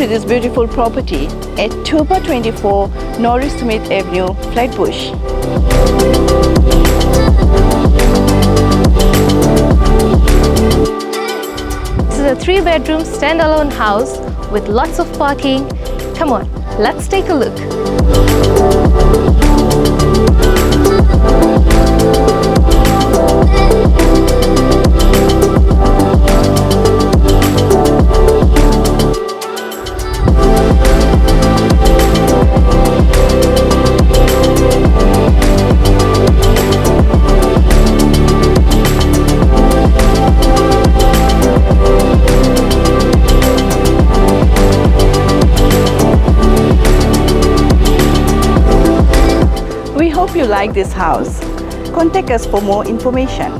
to this beautiful property at 2/24 Norrie Avenue, Flatbush. This is a 3-bedroom standalone house with lots of parking. Come on, let's take a look. We hope you like this house. Contact us for more information.